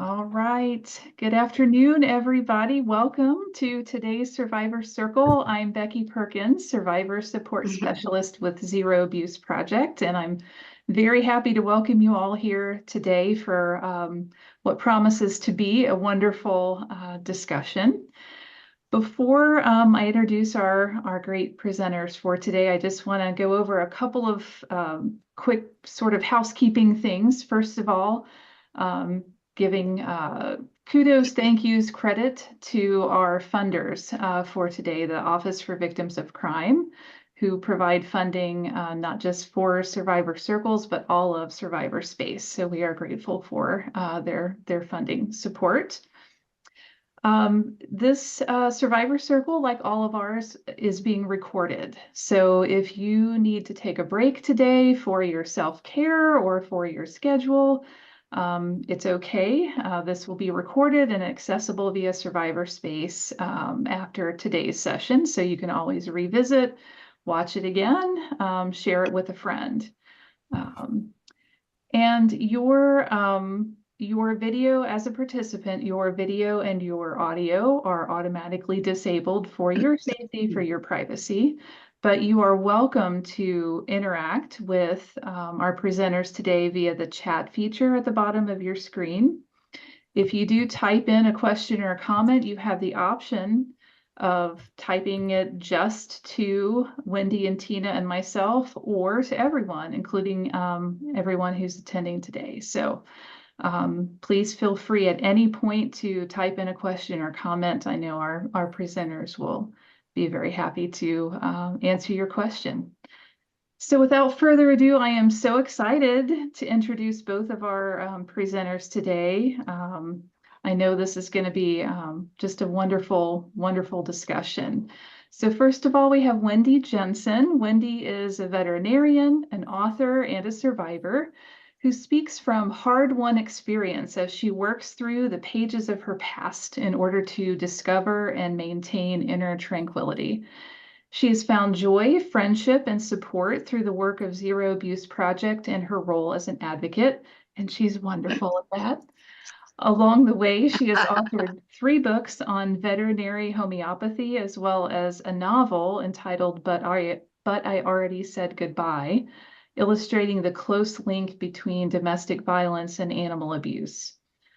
All right. Good afternoon, everybody. Welcome to today's Survivor Circle. I'm Becky Perkins, Survivor Support Specialist with Zero Abuse Project, and I'm very happy to welcome you all here today for what promises to be a wonderful discussion. Before I introduce our great presenters for today, I just want to go over a couple of quick sort of housekeeping things. First of all, giving kudos, thank yous, credit to our funders for today, the Office for Victims of Crime, who provide funding not just for Survivor Circles, but all of Survivor Space. So we are grateful for their funding support. This Survivor Circle, like all of ours, is being recorded. So if you need to take a break today for your self-care or for your schedule, it's okay. This will be recorded and accessible via Survivor Space after today's session. So you can always revisit, watch it again, share it with a friend. And your video as a participant, your video and your audio are automatically disabled for your safety, for your privacy, but you are welcome to interact with our presenters today via the chat feature at the bottom of your screen. If you do type in a question or a comment, you have the option of typing it just to Wendy and Tina and myself, or to everyone, including everyone who's attending today. So please feel free at any point to type in a question or comment. I know our presenters will be very happy to answer your question. So without further ado, I am so excited to introduce both of our presenters today. I know this is going to be just a wonderful, wonderful discussion. So first of all, we have Wendy Jensen. Wendy is a veterinarian, an author, and a survivor who speaks from hard-won experience as she works through the pages of her past in order to discover and maintain inner tranquility. She has found joy, friendship, and support through the work of Zero Abuse Project and her role as an advocate, and she's wonderful at that. Along the way, she has authored 3 books on veterinary homeopathy, as well as a novel entitled But I Already Said Goodbye, illustrating the close link between domestic violence and animal abuse.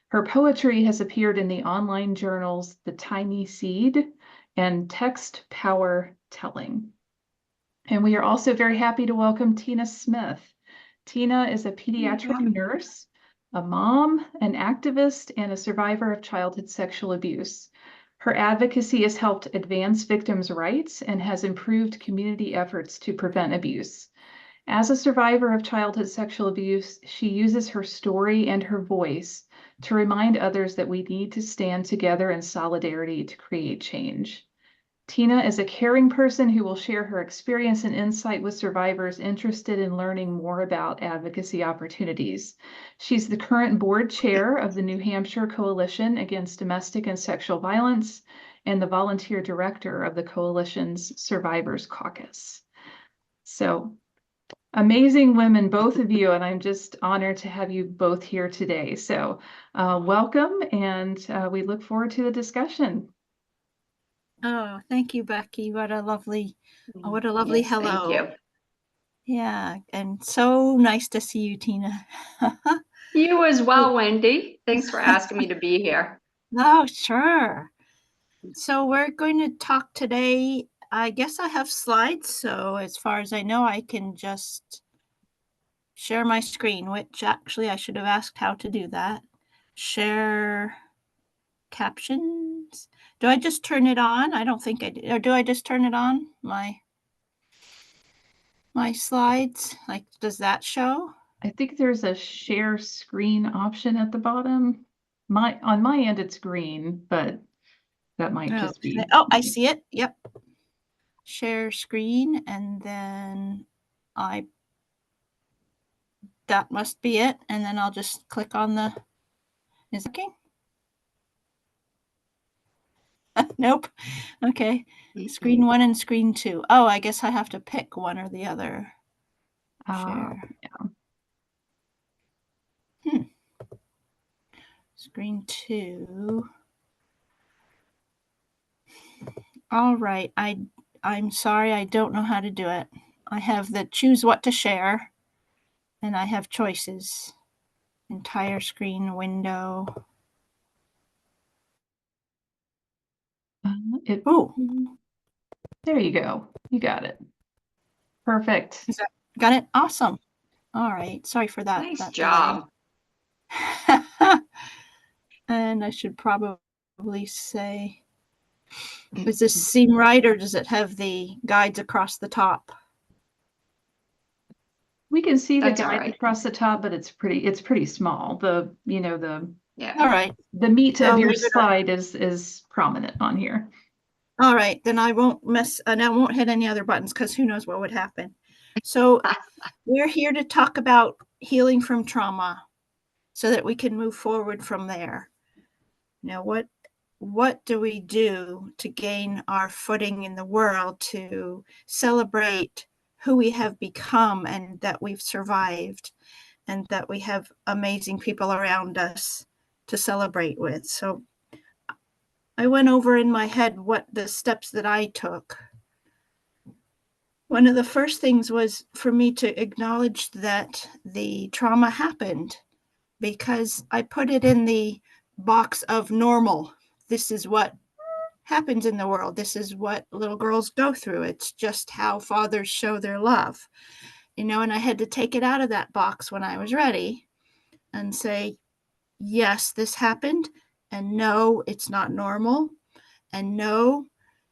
Her poetry has appeared in the online journals The Tiny Seed and Text Power Telling. And we are also very happy to welcome Tina Smith. Tina is a pediatric nurse, a mom, an activist, and a survivor of childhood sexual abuse. Her advocacy has helped advance victims' rights and has improved community efforts to prevent abuse. As a survivor of childhood sexual abuse, she uses her story and her voice to remind others that we need to stand together in solidarity to create change. Tina is a caring person who will share her experience and insight with survivors interested in learning more about advocacy opportunities. She's the current board chair of the New Hampshire Coalition Against Domestic and Sexual Violence and the volunteer director of the coalition's Survivors Caucus. So, amazing women, both of you, and I'm just honored to have you both here today. So welcome, and we look forward to the discussion. Oh, thank you, Becky. What a lovely hello. Thank you. Yeah, and so nice to see you, Tina. You as well, Wendy. Thanks for asking me to be here. Oh, sure. So we're going to talk today. I guess I have slides, so as far as I know, I can just share my screen, which actually I should have asked how to do that. Share captions. Do I just turn it on? I don't think I did. Or do I just turn it on? My slides, like, does that show? I think there's a share screen option at the bottom. On my end, it's green, but that might just be. Oh, I see it. Yep. Share screen, and then that must be it. And then I'll just click on the, is it okay? Nope. Okay. Screen 1 and screen 2. Oh, I guess I have to pick one or the other. Share. Yeah. Screen 2. All right, I'm sorry, I don't know how to do it. I have the choose what to share, and I have choices. Entire screen window. Oh, There you go. You got it. Perfect. Got it? Awesome. All right. Sorry for that. Nice that job. And I should probably say, does this seem right, or does it have the guides across the top? We can see the That's all guide right. across the top, but it's pretty small. Yeah. All right. The meat So of your leave it slide is prominent on here. All right, then I won't mess, and I won't hit any other buttons because who knows what would happen. So we're here to talk about healing from trauma so that we can move forward from there. Now, what do we do to gain our footing in the world, to celebrate who we have become and that we've survived and that we have amazing people around us to celebrate with? So I went over in my head what the steps that I took. One of the first things was for me to acknowledge that the trauma happened, because I put it in the box of normal. This is what happens in the world. This is what little girls go through. It's just how fathers show their love, and I had to take it out of that box when I was ready and say, yes, this happened, and no, it's not normal, and no,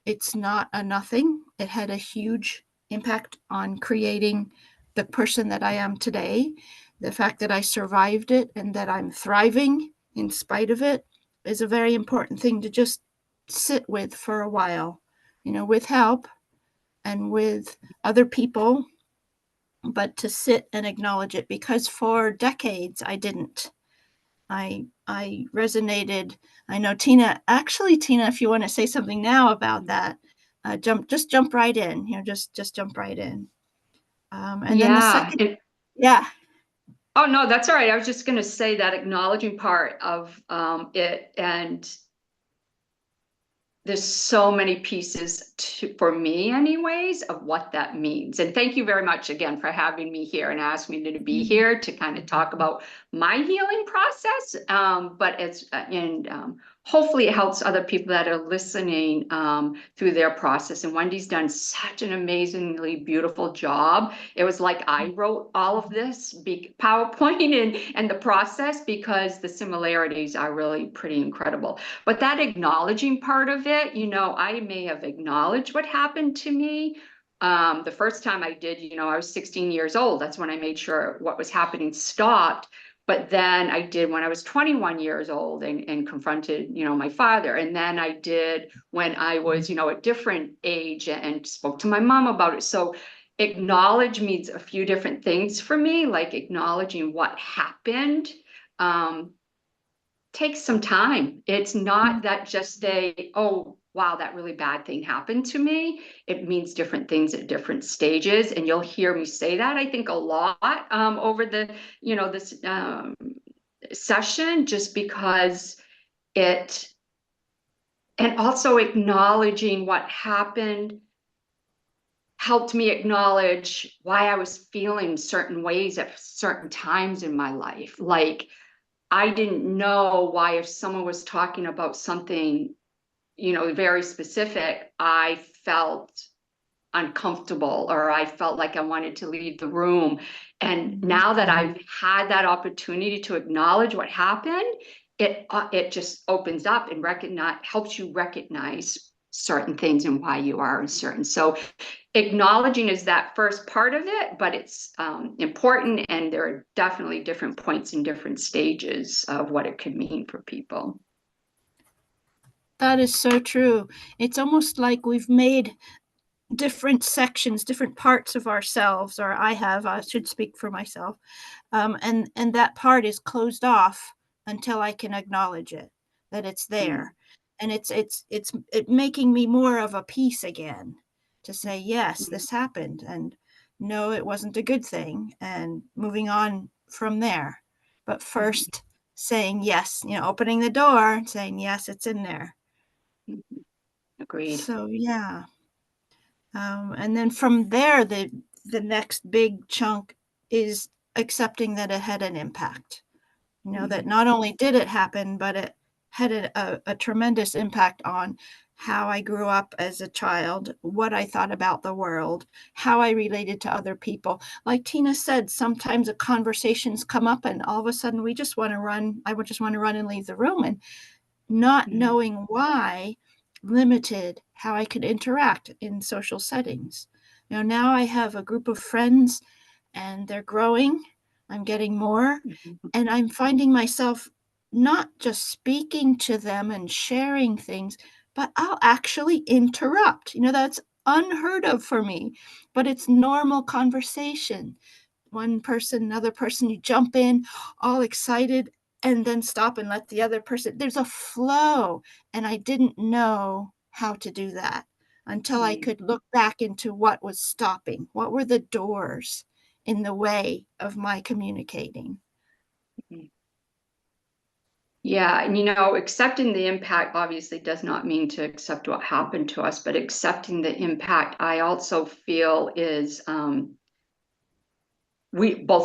it's not a nothing. It had a huge impact on creating the person that I am today. The fact that I survived it and that I'm thriving in spite of it is a very important thing to just sit with for a while, with help and with other people, but to sit and acknowledge it, because for decades I didn't. I resonated. I know Tina, if you want to say something now about that, jump right in, just jump right in. And then the second, yeah. Oh, no, that's all right. I was just going to say that acknowledging part of it, and there's so many pieces for me anyways, of what that means. And thank you very much again for having me here and asking me to be here to kind of talk about my healing process. Hopefully it helps other people that are listening through their process. And Wendy's done such an amazingly beautiful job. It was like I wrote all of this big PowerPoint and the process, because the similarities are really pretty incredible. But that acknowledging part of it, I may have acknowledged what happened to me. The first time I did, I was 16 years old. That's when I made sure what was happening stopped. But then I did when I was 21 years old and confronted, my father. And then I did when I was, a different age and spoke to my mom about it. So acknowledge means a few different things for me, like acknowledging what happened. Takes some time. It's not that just oh, wow, that really bad thing happened to me. It means different things at different stages. And you'll hear me say that, I think, a lot over this session, just because and also acknowledging what happened helped me acknowledge why I was feeling certain ways at certain times in my life. Like, I didn't know why, if someone was talking about something, very specific, I felt uncomfortable, or I felt like I wanted to leave the room. And now that I've had that opportunity to acknowledge what happened, it just opens up and helps you recognize certain things and why you are uncertain. So acknowledging is that first part of it, but it's important, and there are definitely different points and different stages of what it could mean for people. That is so true. It's almost like we've made different sections, different parts of ourselves, or I should speak for myself, and that part is closed off until I can acknowledge it, that it's there. And it's making me more of a piece again, to say, yes, this happened, and no, it wasn't a good thing, and moving on from there. But first, saying yes, opening the door and saying, yes, it's in there. Agreed. So, yeah. And then from there, the next big chunk is accepting that it had an impact. That not only did it happen, but it had a tremendous impact on how I grew up as a child, what I thought about the world, how I related to other people. Like Tina said, sometimes the conversations come up and all of a sudden we just want to run. I would just want to run and leave the room, and not knowing why limited how I could interact in social settings. Now I have a group of friends and they're growing. I'm getting more, and I'm finding myself not just speaking to them and sharing things, but I'll actually interrupt. That's unheard of for me, but it's normal conversation. One person, another person, you jump in all excited and then stop and let the other person. There's a flow, and I didn't know how to do that until I could look back into what was stopping. What were the doors in the way of my communicating? Yeah, and accepting the impact obviously does not mean to accept what happened to us, but accepting the impact, I also feel is both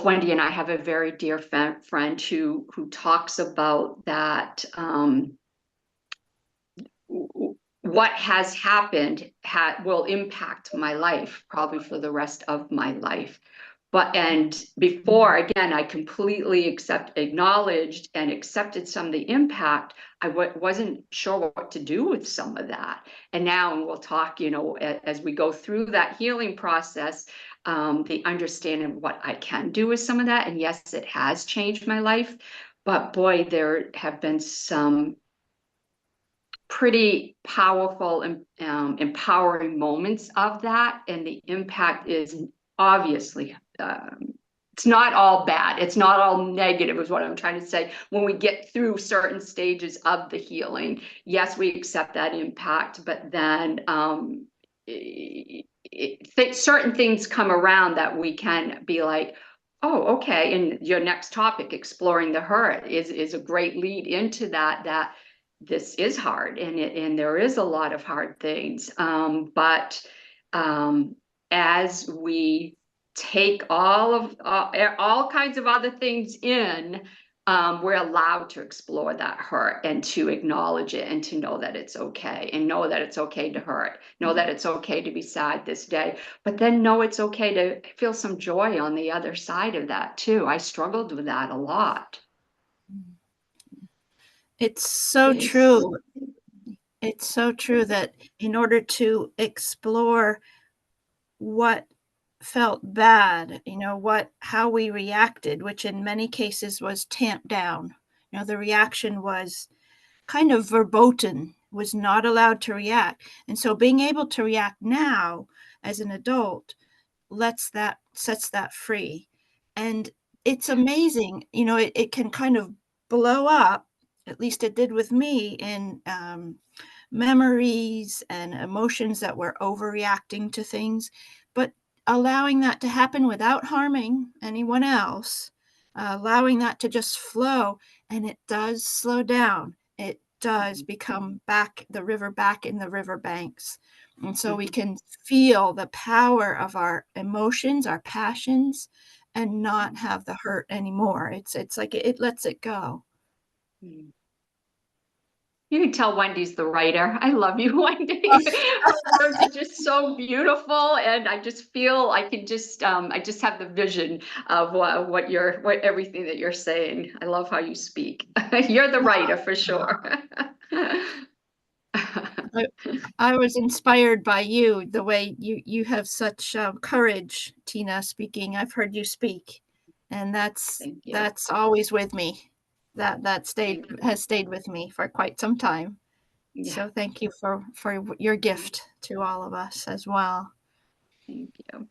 Wendy and I have a very dear friend who talks about that what has happened will impact my life probably for the rest of my life. And before, again, I completely acknowledged and accepted some of the impact. I wasn't sure what to do with some of that. And now, and we'll talk, as we go through that healing process, the understanding of what I can do with some of that. And yes, it has changed my life. But boy, there have been some pretty powerful and empowering moments of that, and the impact is obviously it's not all bad, it's not all negative is what I'm trying to say. When we get through certain stages of the healing, yes, we accept that impact, but then certain things come around that we can be like, oh, okay. And your next topic, exploring the hurt, is a great lead into that this is hard, and there is a lot of hard things. But as we take all kinds of other things in, we're allowed to explore that hurt and to acknowledge it and to know that it's okay, and know that it's okay to hurt, know that it's okay to be sad this day, but then know it's okay to feel some joy on the other side of that too. I struggled with that a lot. It's so true. It's so true that in order to explore what felt bad, how we reacted, which in many cases was tamped down. The reaction was kind of verboten, was not allowed to react. And so being able to react now as an adult sets that free. And it's amazing, it can kind of blow up, at least it did with me, in memories and emotions that were overreacting to things, but allowing that to happen without harming anyone else, allowing that to just flow, and it does slow down. It does become the river back in the riverbanks. And so we can feel the power of our emotions, our passions, and not have the hurt anymore. It's like it lets it go. You can tell Wendy's the writer. I love you, Wendy. Her words are just so beautiful, and I just feel I just have the vision of what everything that you're saying. I love how you speak. You're the writer for sure. I was inspired by you, the way you have such courage, Tina, speaking. I've heard you speak, and that's always with me. That has stayed with me for quite some time. Yeah. So thank you for your gift to all of us as well. Thank you.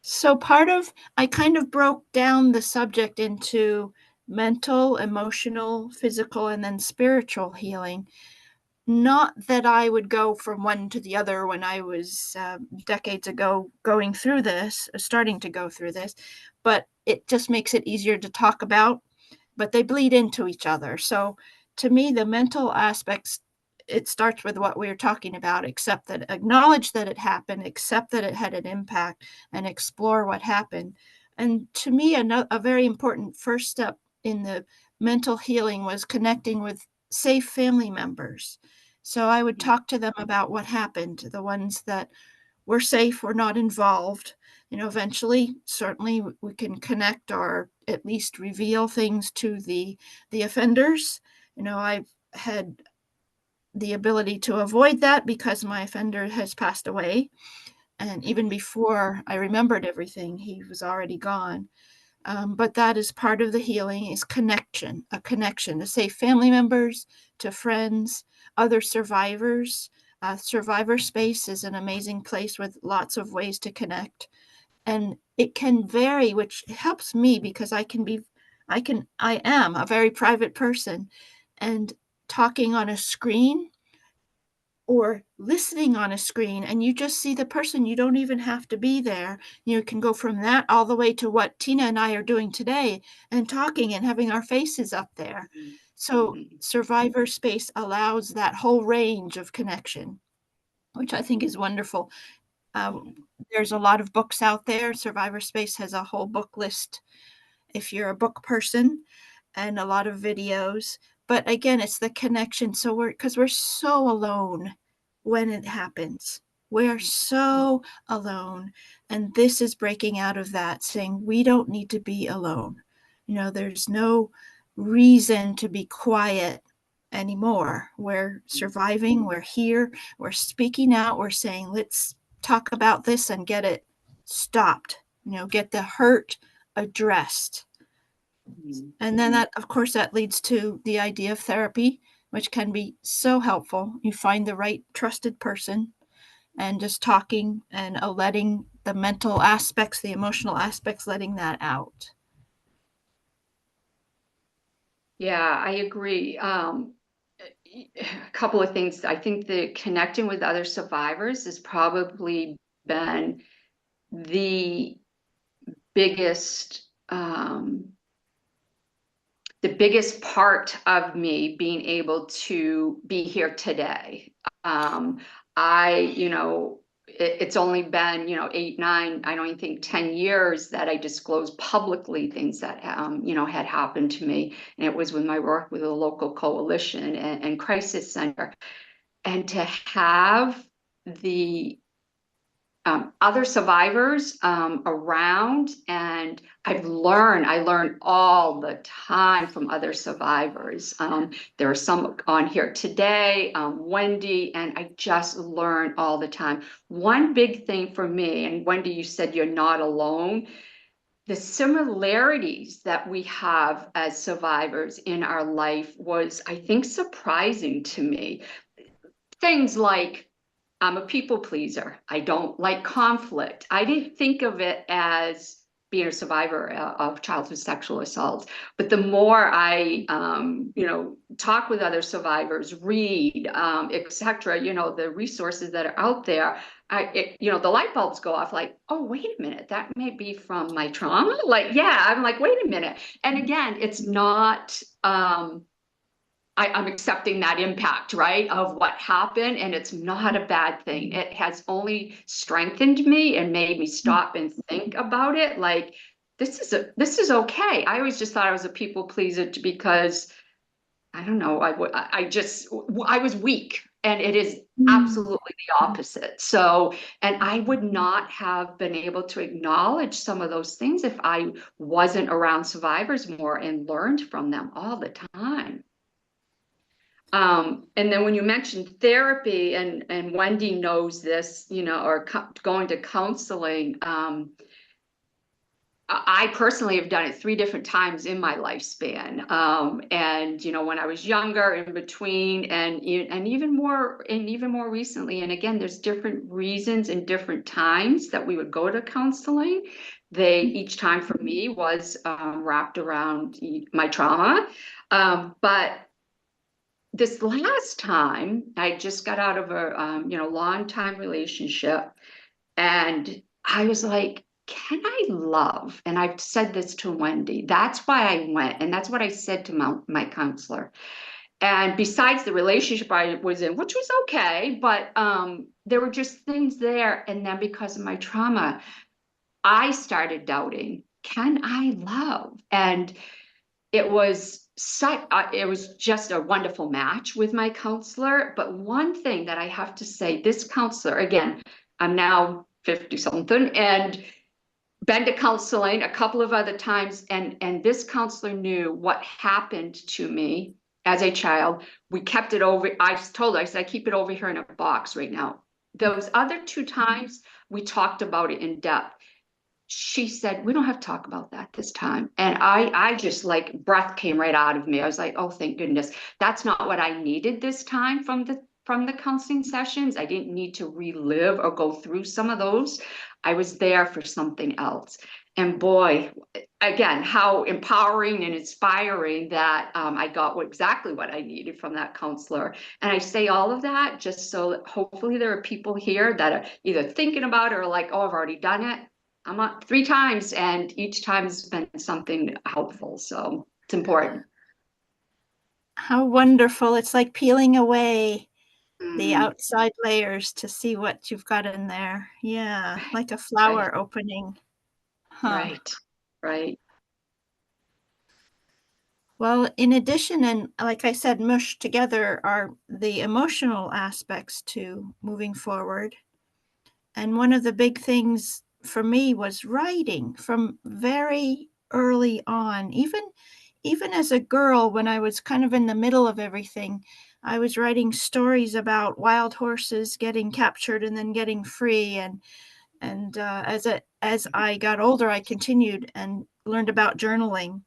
So I kind of broke down the subject into mental, emotional, physical, and then spiritual healing. Not that I would go from one to the other when I was decades ago starting to go through this, but it just makes it easier to talk about but they bleed into each other. So to me, the mental aspects, it starts with what we were talking about: acknowledge that it happened, accept that it had an impact, and explore what happened. And to me, a very important first step in the mental healing was connecting with safe family members. So I would talk to them about what happened, the ones that were safe, were not involved. Eventually, certainly we can connect or at least reveal things to the offenders. I've had the ability to avoid that because my offender has passed away. And even before I remembered everything, he was already gone. But that is part of the healing, is a connection to safe family members, to friends, other survivors. Survivor Space is an amazing place with lots of ways to connect. And it can vary, which helps me because I am a very private person, and talking on a screen or listening on a screen, and you just see the person. You don't even have to be there. You can go from that all the way to what Tina and I are doing today, and talking and having our faces up there. So Survivor Space allows that whole range of connection, which I think is wonderful. There's a lot of books out there. Survivor Space has a whole book list if you're a book person, and a lot of videos. But again, it's the connection. So because we're so alone when it happens. We're so alone. And this is breaking out of that, saying we don't need to be alone. There's no reason to be quiet anymore. We're surviving, we're here, we're speaking out, we're saying, let's talk about this and get it stopped, get the hurt addressed. And then that, of course, that leads to the idea of therapy, which can be so helpful. You find the right trusted person, and just talking and letting the mental aspects, the emotional aspects, letting that out. Yeah, I agree. A couple of things. I think the connecting with other survivors has probably been the biggest part of me being able to be here today. It's only been, 8, 9, I don't even think 10 years that I disclosed publicly things that, had happened to me. And it was with my work with a local coalition and crisis center. And to have the other survivors around, and I learn all the time from other survivors. There are some on here today, Wendy, and I just learn all the time. One big thing for me, and Wendy, you said you're not alone. The similarities that we have as survivors in our life was, I think, surprising to me. Things like, I'm a people pleaser. I don't like conflict. I didn't think of it as being a survivor of childhood sexual assault. But the more I, talk with other survivors, read, etc., the resources that are out there, the light bulbs go off like, oh, wait a minute, that may be from my trauma. Like, yeah, I'm like, wait a minute. And again, it's not, I'm accepting that impact, right, of what happened, and it's not a bad thing. It has only strengthened me and made me stop and think about it. Like, this is okay. I always just thought I was a people pleaser because, I don't know, I was weak, and it is absolutely the opposite. So, and I would not have been able to acknowledge some of those things if I wasn't around survivors more and learned from them all the time. And then when you mentioned therapy, and Wendy knows this, or going to counseling, I personally have done it 3 different times in my lifespan. And when I was younger, in between, and even more recently. And again, there's different reasons and different times that we would go to counseling. Each time for me was wrapped around my trauma, but this last time, I just got out of a long time relationship, and I was like, can I love? And I've said this to Wendy. That's why I went. And that's what I said to my counselor. And besides the relationship I was in, which was okay, but there were just things there. And then because of my trauma, I started doubting, can I love? And it was it was just a wonderful match with my counselor. But one thing that I have to say, this counselor, again, I'm now 50 something and been to counseling a couple of other times, and this counselor knew what happened to me as a child. We kept it over. I told her, I said, I keep it over here in a box right now. Those other two times we talked about it in depth. She said, we don't have to talk about that this time. And I just, like, breath came right out of me. I was like, oh, thank goodness. That's not what I needed this time from the counseling sessions. I didn't need to relive or go through some of those. I was there for something else. And boy, again, how empowering and inspiring that I got exactly what I needed from that counselor. And I say all of that just so that hopefully there are people here that are either thinking about it or like, oh, I've already done it. I'm on 3 times, and each time has been something helpful. So it's important. How wonderful. It's like peeling away the Mm, outside layers to see what you've got in there. Yeah, like a flower right, opening. Huh. right, right. Well, in addition, and like I said, mushed together are the emotional aspects to moving forward. And one of the big things for me was writing from very early on. Even as a girl, when I was kind of in the middle of everything, I was writing stories about wild horses getting captured and then getting free. And as I got older, I continued and learned about journaling.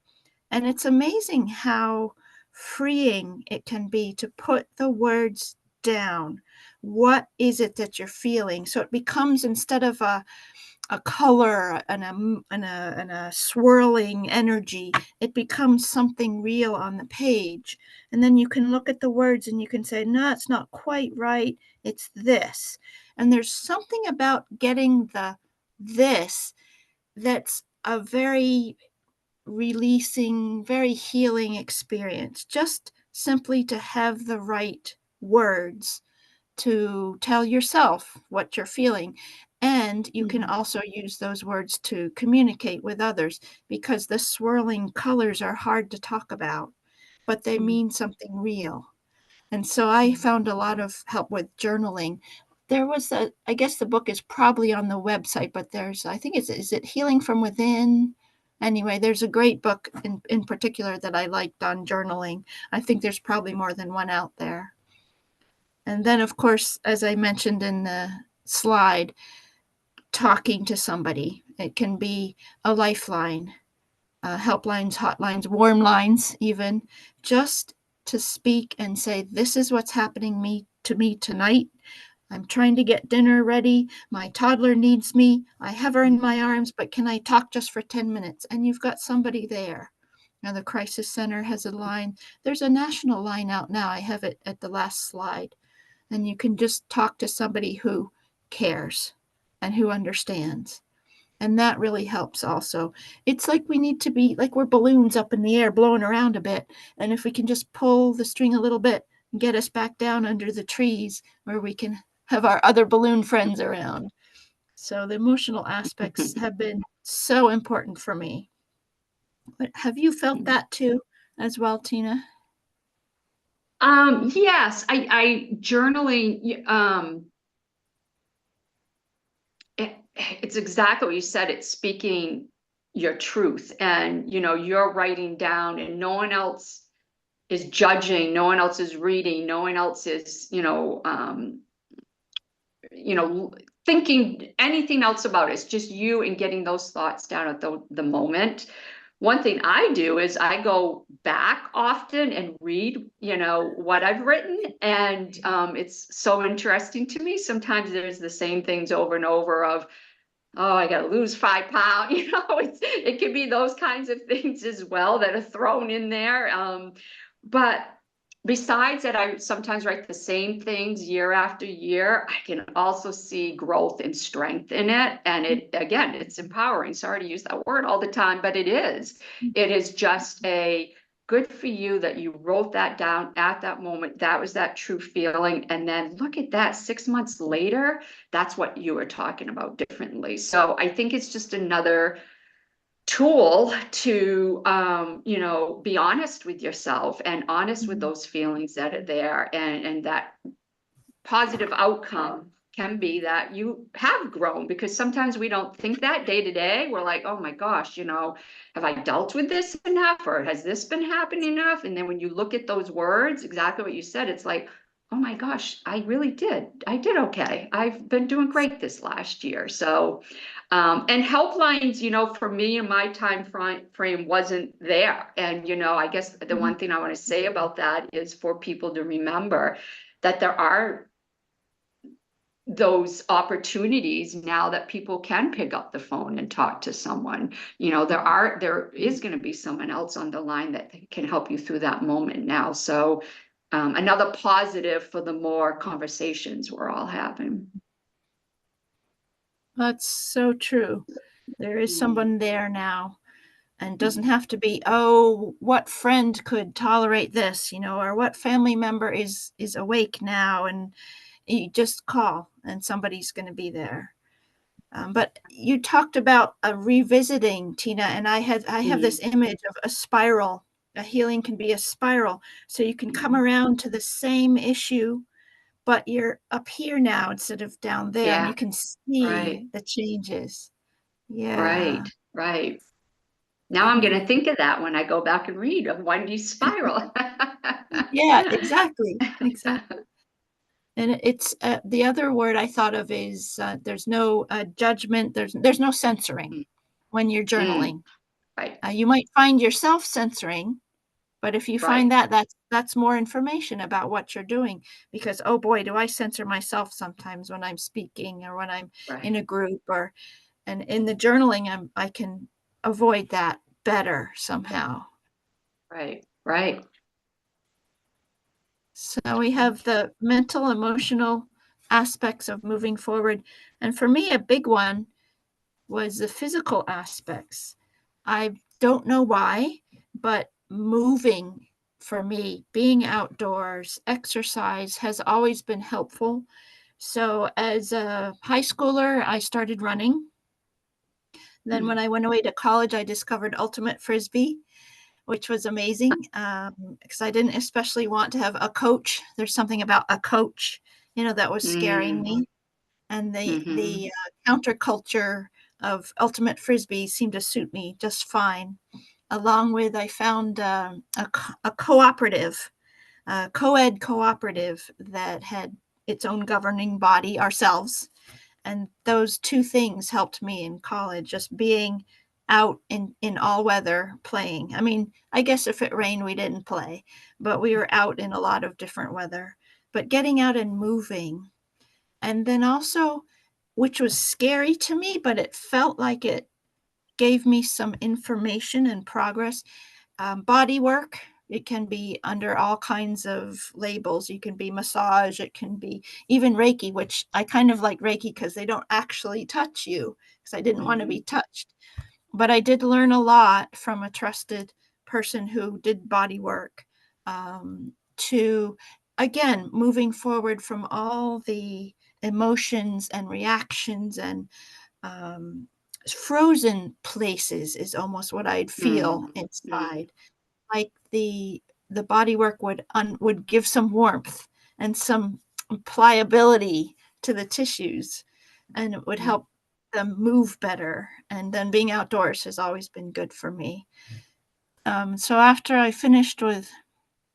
And it's amazing how freeing it can be to put the words down. What is it that you're feeling? So it becomes, instead of a color and a swirling energy, it becomes something real on the page. And then you can look at the words and you can say, no, it's not quite right. It's this. And there's something about getting the this that's a very releasing, very healing experience, just simply to have the right words to tell yourself what you're feeling. And you can also use those words to communicate with others, because the swirling colors are hard to talk about, but they mean something real. And so I found a lot of help with journaling. There was I guess the book is probably on the website, but I think is it Healing from Within? Anyway, there's a great book in particular that I liked on journaling. I think there's probably more than one out there. And then, of course, as I mentioned in the slide, talking to somebody. It can be a lifeline, helplines, hotlines, warm lines, even, just to speak and say, this is what's happening to me tonight. I'm trying to get dinner ready. My toddler needs me. I have her in my arms, but can I talk just for 10 minutes? And you've got somebody there. Now, the crisis center has a line. There's a national line out now. I have it at the last slide. And you can just talk to somebody who cares and who understands. And that really helps also. It's like we need to be like we're balloons up in the air blowing around a bit. And if we can just pull the string a little bit and get us back down under the trees where we can have our other balloon friends around. So the emotional aspects have been so important for me. But have you felt that too as well, Tina? Yes, I journaling, it's exactly what you said. It's speaking your truth, and you're writing down, and no one else is judging, no one else is reading, no one else is, thinking anything else about it. It's just you and getting those thoughts down at the moment. One thing I do is I go back often and read, what I've written. And it's so interesting to me. Sometimes there's the same things over and over of, oh, I got to lose 5 pounds. It could be those kinds of things as well that are thrown in there. But besides that, I sometimes write the same things year after year. I can also see growth and strength in it. And it, again, it's empowering. Sorry to use that word all the time, but it is. It is just a good for you that you wrote that down at that moment. That was that true feeling. And then look at that, 6 months later, that's what you were talking about differently. So I think it's just another tool to be honest with yourself and honest with those feelings that are there, and that positive outcome can be that you have grown, because sometimes we don't think that day to day. We're like, oh my gosh, have I dealt with this enough, or has this been happening enough? And then when you look at those words, exactly what you said, it's like, oh my gosh, I did okay. I've been doing great this last year. So and helplines, for me in my time frame wasn't there. And, I guess the one thing I want to say about that is for people to remember that there are those opportunities now that people can pick up the phone and talk to someone. There is going to be someone else on the line that can help you through that moment now. So another positive for the more conversations we're all having. That's so true. There is someone there now, and doesn't have to be, oh, what friend could tolerate this, or what family member is awake now, and you just call and somebody's going to be there. But you talked about revisiting, Tina, and I have this image of a spiral. A healing can be a spiral, so you can come around to the same issue, but you're up here now instead of down there, and you can see the changes. Yeah. Right. Now I'm going to think of that when I go back and read of Wendy's spiral. Yeah, exactly. And it's the other word I thought of is there's no judgment. There's no censoring when you're journaling. Right. You might find yourself censoring, but if you find that's more information about what you're doing, because, oh boy, do I censor myself sometimes when I'm speaking or when I'm in a group, and in the journaling, I can avoid that better somehow. Right. So we have the mental, emotional aspects of moving forward. And for me, a big one was the physical aspects. I don't know why, but moving for me, being outdoors, exercise has always been helpful. So as a high schooler, I started running. Then when I went away to college, I discovered ultimate frisbee, which was amazing, because I didn't especially want to have a coach. There's something about a coach, that was scaring me. And the counterculture of ultimate frisbee seemed to suit me just fine. Along with, I found a cooperative, co-ed cooperative that had its own governing body, ourselves. And those two things helped me in college, just being out in all weather playing. I mean, I guess if it rained, we didn't play, but we were out in a lot of different weather. But getting out and moving, and then also, which was scary to me, but it felt like it gave me some information and progress. Body work, it can be under all kinds of labels. You can be massage, it can be even Reiki, which I kind of like Reiki because they don't actually touch you, because I didn't want to be touched. But I did learn a lot from a trusted person who did body work, to, again, moving forward from all the emotions and reactions and frozen places is almost what I'd feel inside. Like the body work would give some warmth and some pliability to the tissues, and it would help them move better. And then being outdoors has always been good for me. So after I finished with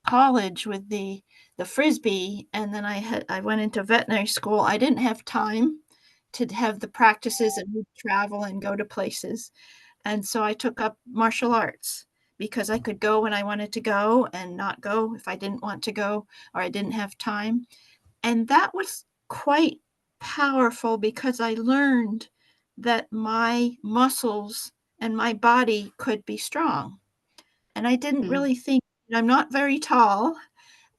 college with the frisbee, and then I went into veterinary school, I didn't have time to have the practices and travel and go to places. And so I took up martial arts because I could go when I wanted to go and not go if I didn't want to go or I didn't have time. And that was quite powerful because I learned that my muscles and my body could be strong. And I didn't really think, I'm not very tall,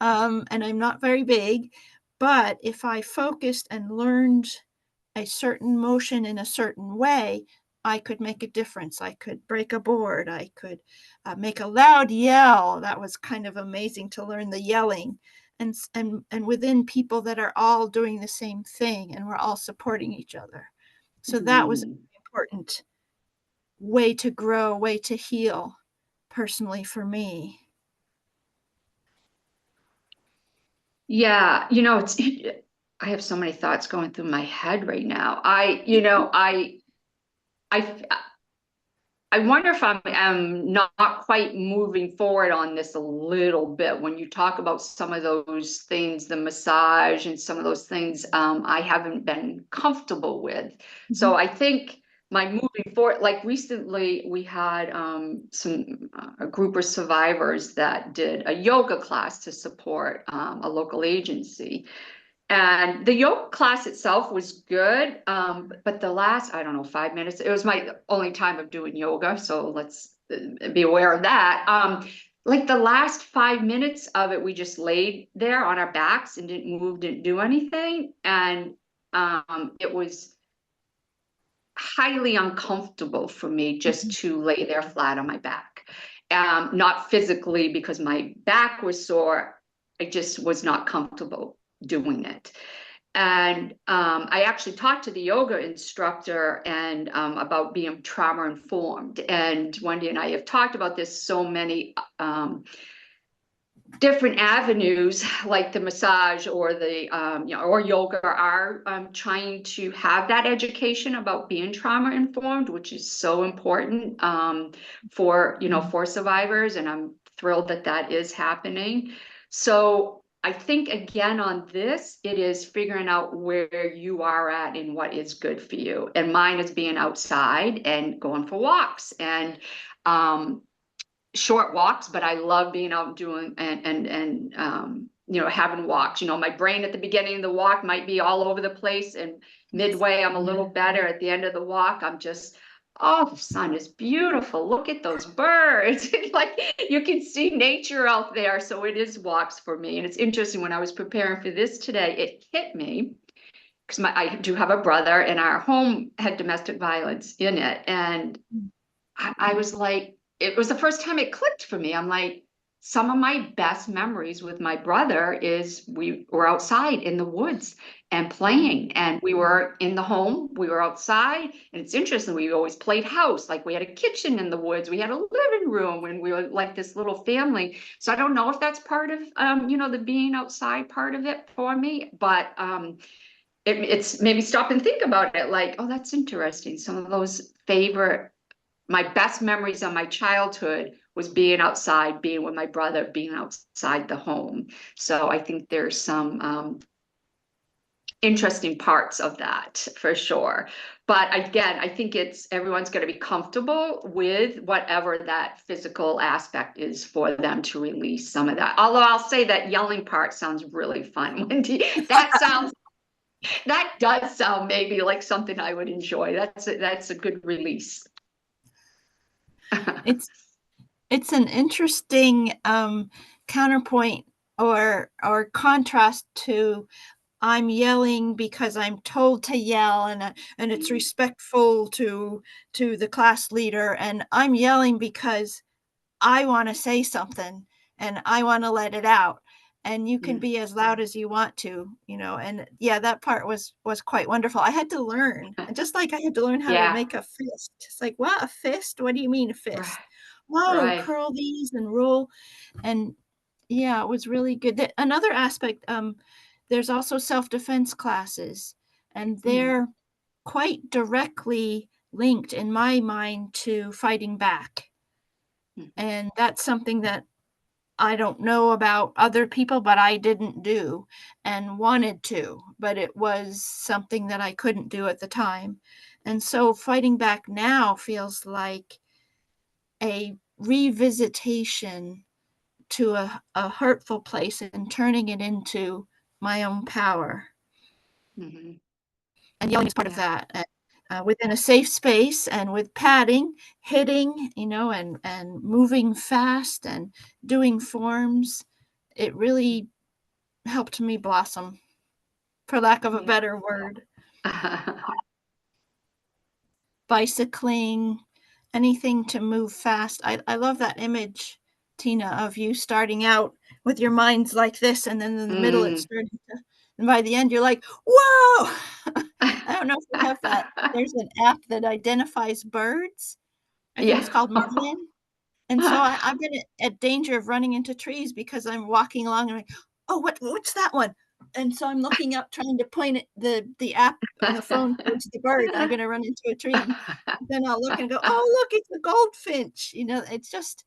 and I'm not very big, but if I focused and learned a certain motion in a certain way, I could make a difference. I could break a board. I could make a loud yell. That was kind of amazing to learn the yelling, and within people that are all doing the same thing, and we're all supporting each other. So that was an important way to grow, way to heal personally for me. Yeah, it's I have so many thoughts going through my head right now. I wonder if I'm not quite moving forward on this a little bit when you talk about some of those things, the massage and some of those things I haven't been comfortable with. So I think my moving forward, like recently we had a group of survivors that did a yoga class to support a local agency. And the yoga class itself was good, but the last, I don't know, 5 minutes, it was my only time of doing yoga, so let's be aware of that. Like the last 5 minutes of it, we just laid there on our backs and didn't move, didn't do anything. And it was highly uncomfortable for me just to lay there flat on my back. Not physically because my back was sore, I just was not comfortable doing it. And I actually talked to the yoga instructor and about being trauma informed. And Wendy and I have talked about this so many different avenues, like the massage or the or yoga, are trying to have that education about being trauma informed, which is so important for for survivors. And I'm thrilled that that is happening. So I think again on this, it is figuring out where you are at and what is good for you. And mine is being outside and going for walks and short walks, but I love being out doing and having walks. My brain at the beginning of the walk might be all over the place, and midway I'm a little better. At the end of the walk, I'm just, oh, the sun is beautiful. Look at those birds. Like you can see nature out there. So it is walks for me. And it's interesting, when I was preparing for this today, it hit me because I do have a brother, and our home had domestic violence in it. And I was like, it was the first time it clicked for me. I'm like, some of my best memories with my brother is we were outside in the woods and playing, and we were in the home, we were outside. And it's interesting, we always played house. Like we had a kitchen in the woods, we had a living room, and we were like this little family. So I don't know if that's part of the being outside part of it for me, but it's maybe stop and think about it, like, oh, that's interesting. Some of those my best memories of my childhood was being outside, being with my brother, being outside the home. So I think there's some interesting parts of that for sure. But again, I think everyone's going to be comfortable with whatever that physical aspect is for them to release some of that. Although I'll say that yelling part sounds really fun, Wendy. That does sound maybe like something I would enjoy. That's a good release. It's an interesting counterpoint or contrast to, I'm yelling because I'm told to yell, and it's respectful to the class leader, and I'm yelling because I want to say something and I want to let it out. And you can be as loud as you want to, and yeah, that part was quite wonderful. I had to learn, just like I had to learn how to make a fist. It's like, what, a fist? What do you mean a fist? Whoa, curl these and roll. And yeah, it was really good. Another aspect, there's also self-defense classes, and they're quite directly linked in my mind to fighting back. And that's something that I don't know about other people, but I didn't do and wanted to, but it was something that I couldn't do at the time. And so fighting back now feels like a revisitation to a hurtful place and turning it into my own power. And yelling is part of that. Within a safe space and with padding, hitting, and moving fast and doing forms it really helped me blossom, for lack of a better word. Bicycling, anything to move fast. I love that image, Tina, of you starting out with your minds like this, and then in the middle it's starting to, and by the end you're like, whoa! I don't know if you have that. There's an app that identifies birds. I think it's called Merlin. And so I've been at danger of running into trees because I'm walking along and I'm like, oh, what's that one? And so I'm looking up, trying to point the app on the phone towards the bird. I'm going to run into a tree. And then I'll look and go, oh, look, it's a goldfinch. You know, it's just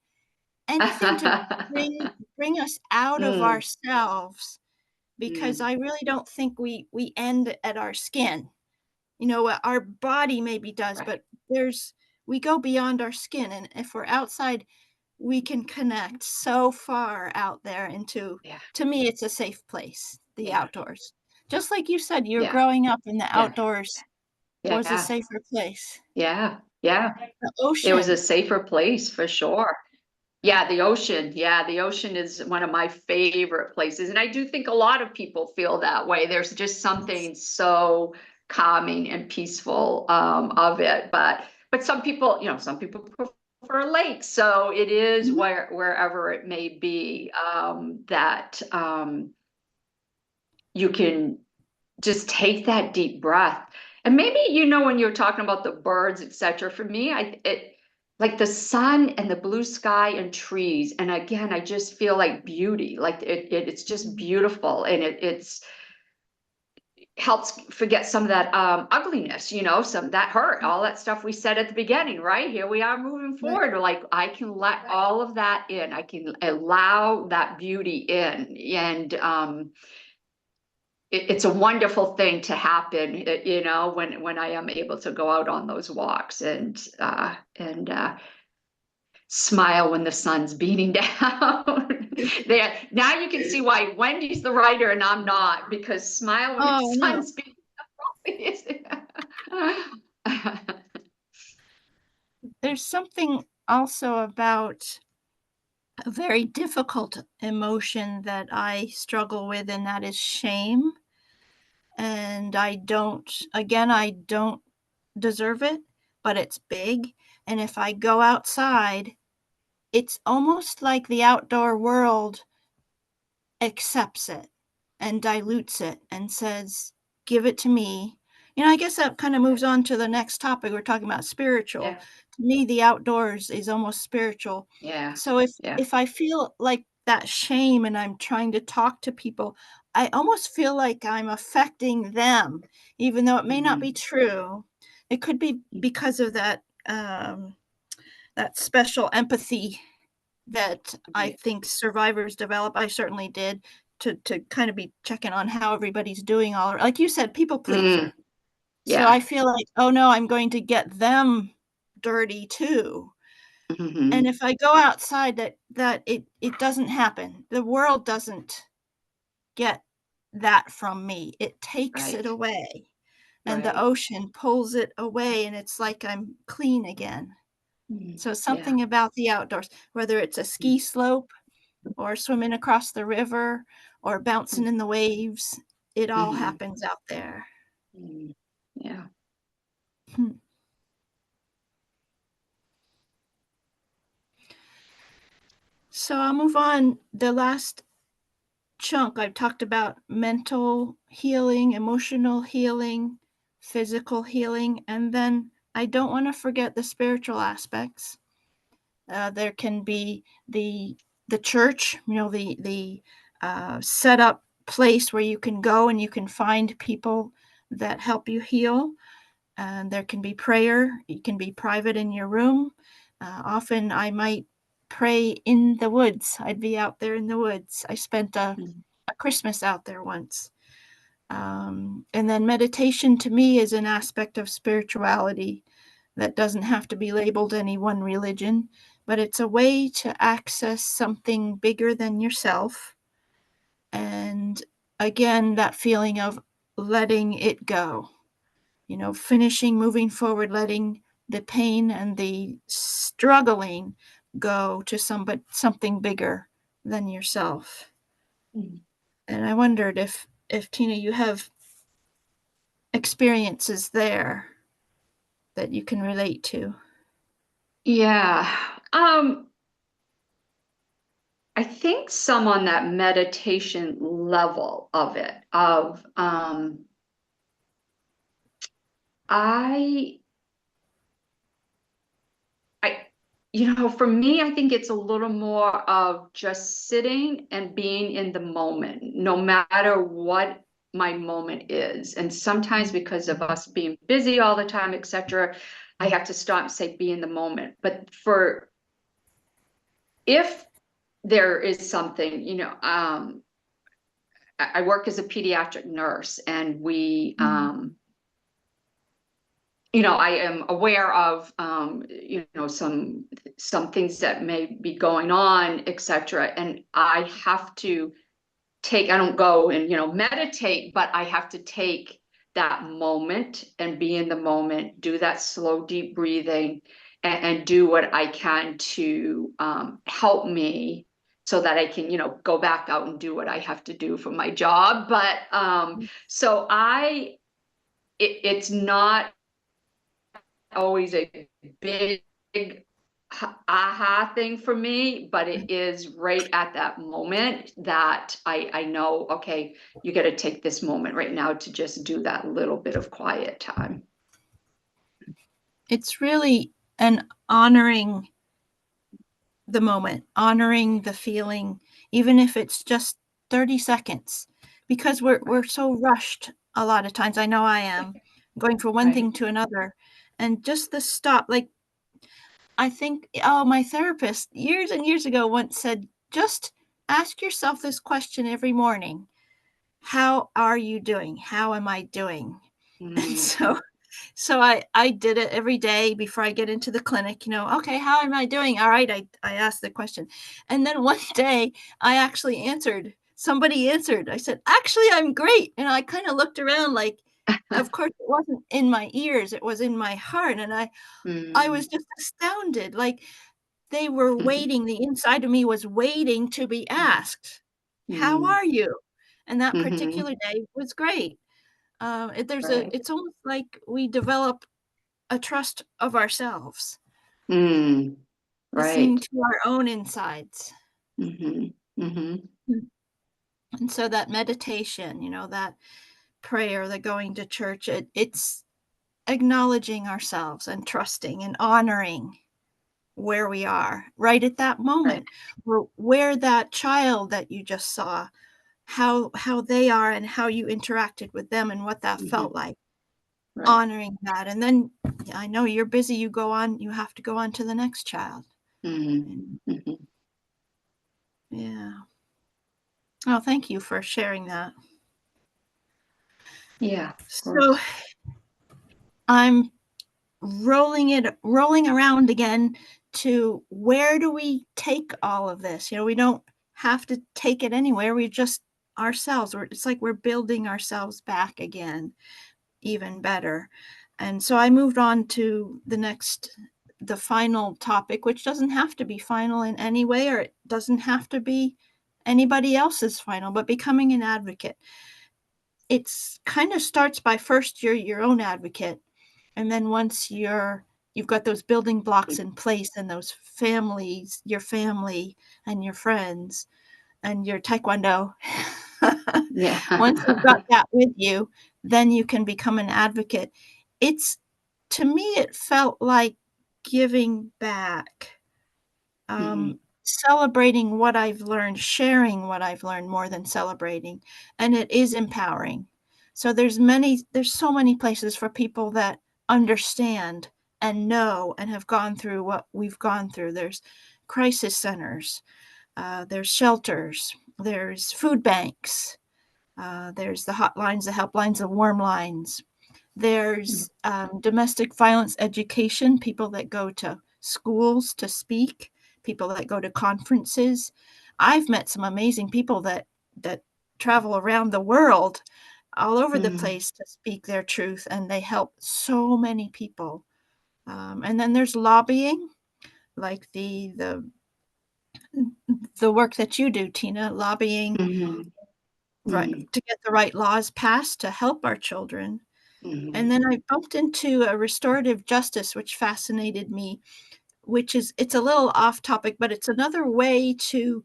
anything to bring us out of ourselves, because I really don't think we end at our skin. You know, our body maybe does, but we go beyond our skin. And if we're outside, we can connect so far out there into, to me, it's a safe place, the outdoors. Just like you said, you're growing up in the outdoors was a safer place. Yeah. The ocean. It was a safer place for sure. Yeah, the ocean. Yeah, the ocean is one of my favorite places. And I do think a lot of people feel that way. There's just something so calming and peaceful of it. But some people, some people prefer lakes. So it is wherever it may be, that you can just take that deep breath. And maybe, when you're talking about the birds, etc., for me, it like the sun and the blue sky and trees. And again, I just feel like beauty, like it's just beautiful. And it's helps forget some of that ugliness, some that hurt, all that stuff we said at the beginning, right? Here we are moving forward. Like I can let all of that in. I can allow that beauty in. And it's a wonderful thing to happen, when I am able to go out on those walks and smile when the sun's beating down. There, now you can see why Wendy's the writer and I'm not, because smile when the sun's beating down. There's something also about a very difficult emotion that I struggle with, and that is shame. And I don't deserve it, but it's big. And if I go outside, it's almost like the outdoor world accepts it and dilutes it and says, give it to me. I guess that kind of moves on to the next topic. We're talking about spiritual. Yeah. To me, the outdoors is almost spiritual. Yeah. So if I feel like that shame and I'm trying to talk to people, I almost feel like I'm affecting them, even though it may not be true. It could be because of that that special empathy that I think survivors develop. I certainly did, to kind of be checking on how everybody's doing. All like you said, people pleaser. So I feel like, oh no, I'm going to get them dirty too. And if I go outside, that it doesn't happen. The world doesn't get that from me. It takes it away. And the ocean pulls it away, and it's like I'm clean again. So something about the outdoors, whether it's a ski slope or swimming across the river or bouncing in the waves, it all happens out there. Yeah. So I'll move on. The last chunk, I've talked about mental healing, emotional healing, physical healing, and then I don't want to forget the spiritual aspects. There can be the church, the set up place where you can go and you can find people that help you heal. And there can be prayer. You can be private in your room. Often I might pray in the woods. I'd be out there in the woods. I spent a Christmas out there once. And then meditation to me is an aspect of spirituality that doesn't have to be labeled any one religion, but it's a way to access something bigger than yourself. And again, that feeling of letting it go, finishing, moving forward, letting the pain and the struggling go to something bigger than yourself. Mm. And I wondered if Tina, you have experiences there that you can relate to. Yeah. I think some on that meditation level of it, I, I, for me, I think it's a little more of just sitting and being in the moment, no matter what my moment is. And sometimes because of us being busy all the time, etc., I have to stop and say, be in the moment. But if there is something, I work as a pediatric nurse, and we, I am aware of, some things that may be going on, etc. And I have to I don't go and, meditate, but I have to take that moment and be in the moment, do that slow, deep breathing, and do what I can to help me so that I can, go back out and do what I have to do for my job. But so it's not always a big aha thing for me, but it is right at that moment that I know, okay, you got to take this moment right now to just do that little bit of quiet time. It's really an honoring the moment, honoring the feeling, even if it's just 30 seconds, because we're so rushed a lot of times. I know I am going from one thing Right. to another, and just the stop. Like, I think, oh, my therapist years and years ago once said, just ask yourself this question every morning: how are you doing? How am I doing? And so I did it every day before I get into the clinic, okay, how am I doing? All right, I asked the question. And then one day I actually answered. Somebody answered. I said, actually, I'm great. And I kind of looked around like, of course, it wasn't in my ears, it was in my heart. And I was just astounded. Like, they were waiting. The inside of me was waiting to be asked, how are you? And that particular day was great. Right. It's almost like we develop a trust of ourselves, listening Right. to our own insides. And so that meditation, that prayer, the going to church, it's acknowledging ourselves and trusting and honoring where we are right at that Right. moment, where that child that you just saw, how they are and how you interacted with them and what that felt like. Right. Honoring that. And then I know you're busy, you have to go on to the next child. And, yeah. Oh, thank you for sharing that. Yeah, of So course. I'm rolling around again to, where do we take all of this? We don't have to take it anywhere. We just ourselves. It's like we're building ourselves back again, even better. And so I moved on to the final topic, which doesn't have to be final in any way, or it doesn't have to be anybody else's final, but becoming an advocate. It's kind of starts by, first you're your own advocate. And then once you've got those building blocks in place, and those families, your family and your friends and your taekwondo, Yeah. once you've got that with you, then you can become an advocate. To me, it felt like giving back, celebrating what I've learned, sharing what I've learned more than celebrating. And it is empowering. So there's so many places for people that understand and know and have gone through what we've gone through. There's crisis centers, there's shelters, there's food banks, there's the hotlines, the helplines, the warm lines. There's domestic violence education, people that go to schools to speak, people that go to conferences. I've met some amazing people that travel around the world, all over the place, to speak their truth, and they help so many people. And then there's lobbying, like the the work that you do, Tina, lobbying Mhm. right Mhm. to get the right laws passed to help our children. Mhm. And then I bumped into a restorative justice, which fascinated me, which is, it's a little off topic, but it's another way to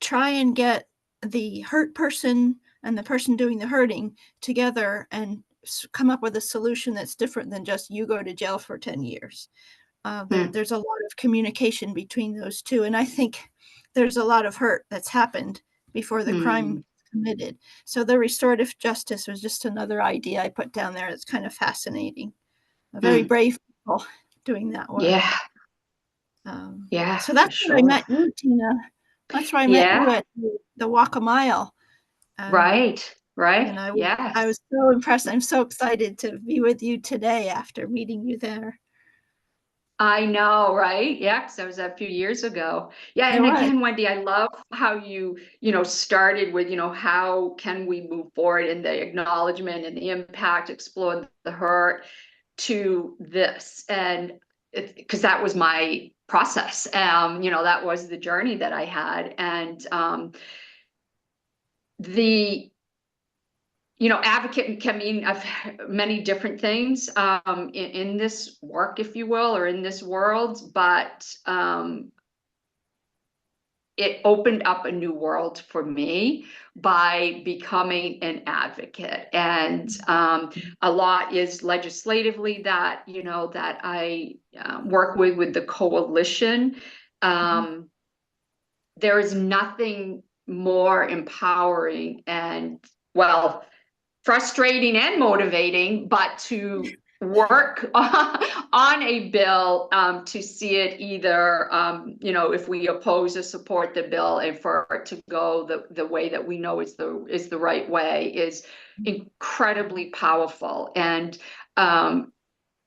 try and get the hurt person and the person doing the hurting together and come up with a solution that's different than just you go to jail for 10 years. Mm. There's a lot of communication between those two. And I think there's a lot of hurt that's happened before the crime Mm. committed. So the restorative justice was just another idea I put down there. It's kind of fascinating. A very Mm. brave people doing that work. Yeah. Yeah, So for that's where I sure. met you, Tina. That's where I met you Yeah. at the Walk a Mile. Right. And Right. I Yes. was so impressed. I'm so excited to be with you today after meeting you there. I know, right? Yeah, because that was a few years ago. Yeah, It and was. again, Wendy, I love how you started with, how can we move forward in the acknowledgement and the impact, explore the hurt to this. And because that was my process. That was the journey that I had. And the advocate can mean of many different things in this work, if you will, or in this world, but it opened up a new world for me by becoming an advocate. And a lot is legislatively that I work with the coalition. Um, there is nothing more empowering and, well, frustrating and motivating, but to work on a bill to see it either, if we oppose or support the bill, and for it to go the way that we know is the right way, is incredibly powerful, and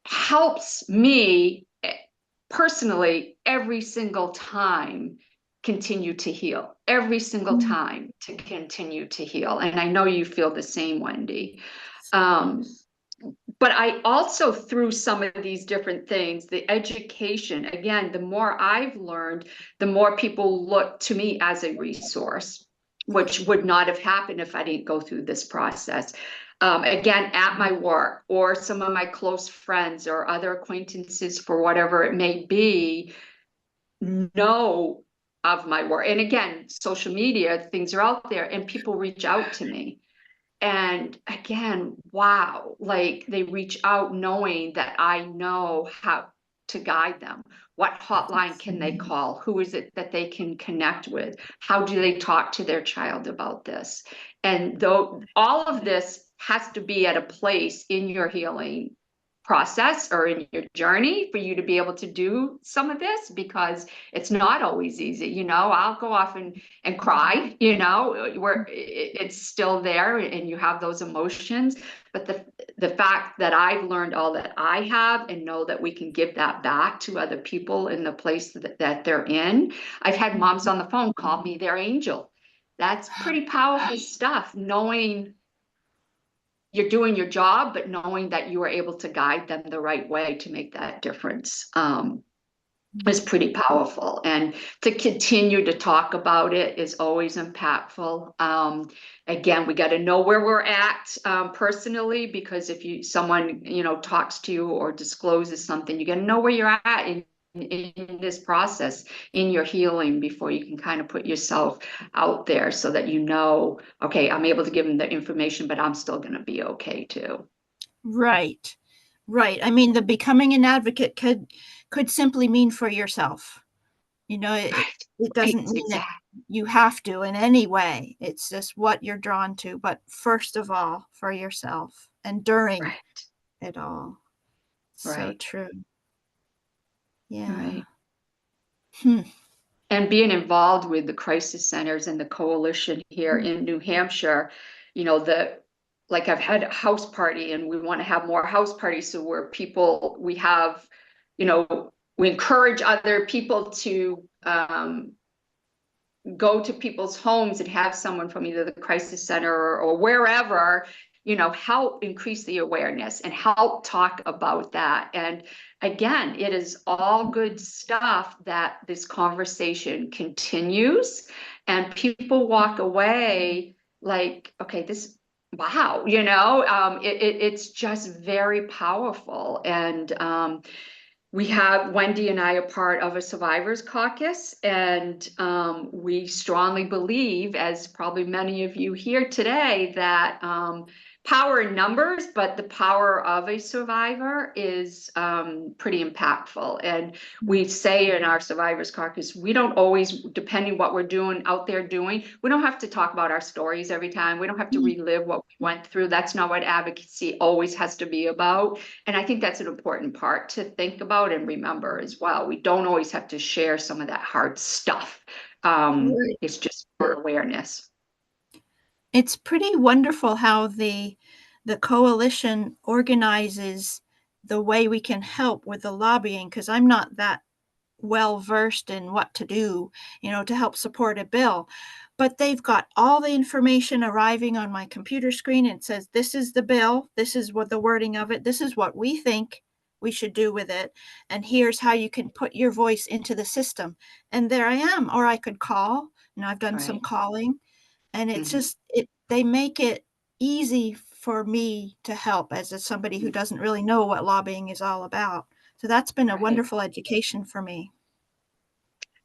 helps me personally every single time continue to heal, every single time to continue to heal. And I know you feel the same, Wendy. Um, but I also, through some of these different things, the education, again, the more I've learned, the more people look to me as a resource, which would not have happened if I didn't go through this process. Again, at my work, or some of my close friends or other acquaintances, for whatever it may be, know of my work. And again, social media, things are out there and people reach out to me. And again, wow, like they reach out knowing that I know how to guide them. What hotline can they call? Who is it that they can connect with? How do they talk to their child about this? And though all of this has to be at a place in your healing process or in your journey for you to be able to do some of this, because it's not always easy. I'll go off and cry, where it's still there and you have those emotions. But the fact that I've learned all that I have and know that we can give that back to other people in the place that they're in. I've had moms on the phone call me their angel. That's pretty powerful stuff, knowing you're doing your job, but knowing that you are able to guide them the right way to make that difference. Is pretty powerful, and to continue to talk about it is always impactful. Again, we got to know where we're at personally, because if someone talks to you or discloses something, you got to know where you're at in this process, in your healing, before you can kind of put yourself out there, so that okay, I'm able to give them the information, but I'm still going to be okay too. Right. I mean, the becoming an advocate could simply mean for yourself. It doesn't mean that Exactly. you have to in any way. It's just what you're drawn to. But first of all, for yourself, and during Right. it all. So Right. true. Yeah. Right. And being involved with the crisis centers and the coalition here in New Hampshire, like I've had a house party, and we want to have more house parties, so where we encourage other people to go to people's homes and have someone from either the crisis center or wherever help increase the awareness and help talk about that. And again, it is all good stuff that this conversation continues and people walk away like, okay, wow, it's just very powerful. And Wendy and I are part of a survivors caucus, and we strongly believe, as probably many of you here today, that power in numbers, but the power of a survivor is pretty impactful. And we say in our survivors caucus, we don't always, depending what we're doing out there doing, we don't have to talk about our stories every time. We don't have to relive what we went through. That's not what advocacy always has to be about. And I think that's an important part to think about and remember as well. We don't always have to share some of that hard stuff. It's just for awareness. It's pretty wonderful how the coalition organizes the way we can help with the lobbying, because I'm not that well versed in what to do, to help support a bill. But they've got all the information arriving on my computer screen. And it says, this is the bill. This is what the wording of it. This is what we think we should do with it. And here's how you can put your voice into the system. And there I am. Or I could call, and I've done some calling. And it's just, they make it easy for me to help as somebody who doesn't really know what lobbying is all about. So that's been a wonderful education for me.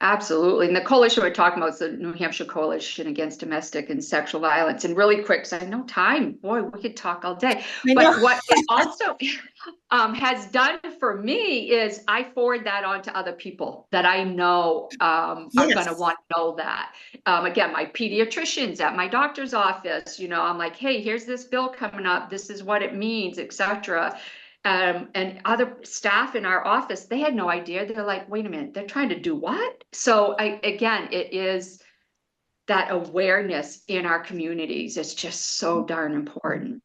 Absolutely. And the coalition we're talking about is the New Hampshire Coalition Against Domestic and Sexual Violence. And really quick, because I know time, boy, we could talk all day. But what it also has done for me is I forward that on to other people that I know are going to want to know that. Again, my pediatricians at my doctor's office, I'm like, hey, here's this bill coming up. This is what it means, etc. And other staff in our office, they had no idea. They're like, wait a minute, they're trying to do what? So again, it is that awareness in our communities. It's just so darn important.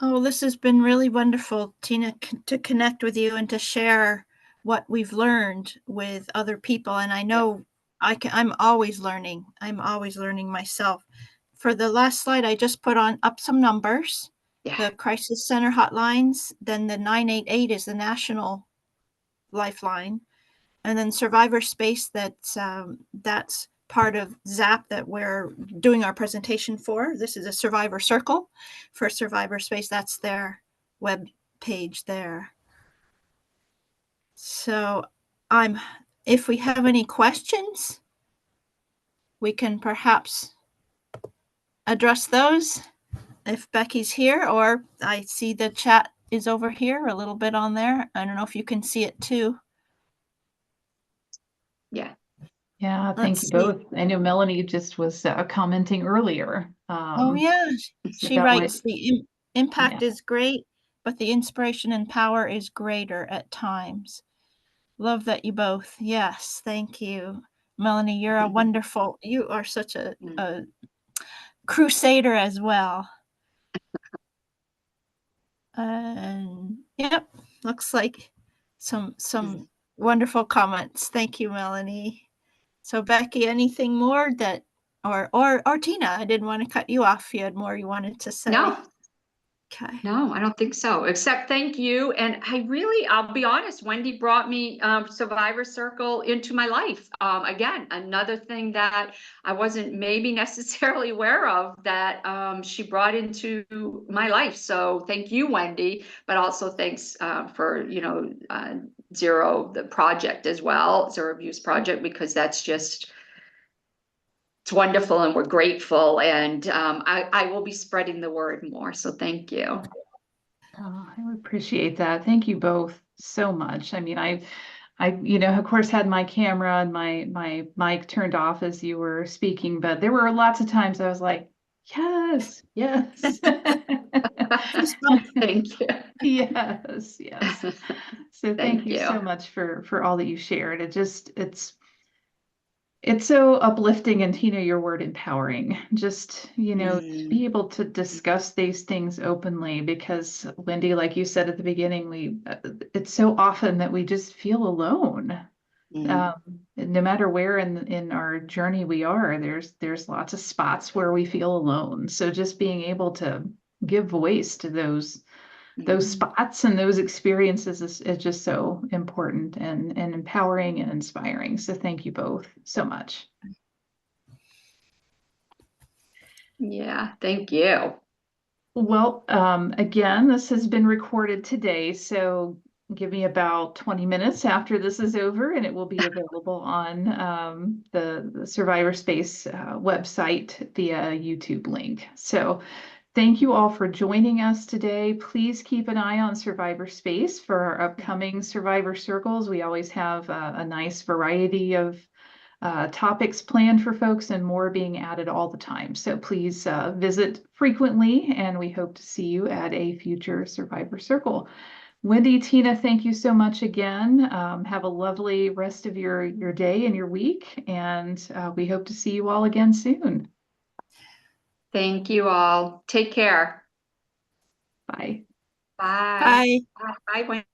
Oh, this has been really wonderful, Tina, to connect with you and to share what we've learned with other people. And I know I'm always learning. I'm always learning myself. For the last slide, I just put up some numbers, the crisis center hotlines, then the 988 is the national lifeline, and then survivor space, that's part of ZAP that we're doing our presentation for. This is a survivor circle for survivor space. That's their web page there. So if we have any questions, we can perhaps address those if Becky's here, or I see the chat is over here a little bit on there. I don't know if you can see it too. Yeah, thank you both. I know Melanie just was commenting earlier. Oh yeah, she writes the impact is great, but the inspiration and power is greater at times. Love that you both. Yes, thank you, Melanie. You're a wonderful. You are such a crusader as well. And yep, looks like some wonderful comments. Thank you, Melanie. So Becky, anything more that, or Tina, I didn't want to cut you off. You had more you wanted to say. No. Okay. No, I don't think so, except thank you. And I'll be honest, Wendy brought me Survivor Circle into my life. Again, another thing that I wasn't maybe necessarily aware of that she brought into my life. So thank you, Wendy, but also thanks for, Zero, the project as well, Zero Abuse Project, because that's just, it's wonderful and we're grateful, and I will be spreading the word more. So thank you. Oh, I appreciate that. Thank you both so much. I mean, I, of course, had my camera and my mic turned off as you were speaking, but there were lots of times I was like, yes. Thank you. Yes. So thank you so much for all that you shared. It's so uplifting, and Tina, your word empowering, just, to be able to discuss these things openly, because Wendy, like you said at the beginning, it's so often that we just feel alone. Mm. No matter where in our journey we are, there's lots of spots where we feel alone. So just being able to give voice to those spots and those experiences is just so important and empowering and inspiring. So thank you both so much. Yeah, thank you. Well, again, this has been recorded today, so give me about 20 minutes after this is over, and it will be available on the Survivor Space website via YouTube link. So thank you all for joining us today. Please keep an eye on Survivor Space for our upcoming Survivor Circles. We always have a nice variety of topics planned for folks and more being added all the time. So please visit frequently, and we hope to see you at a future Survivor Circle. Wendy, Tina, thank you so much again. Have a lovely rest of your day and your week, and we hope to see you all again soon. Thank you all. Take care. Bye. Bye. Bye. Bye, Wendy.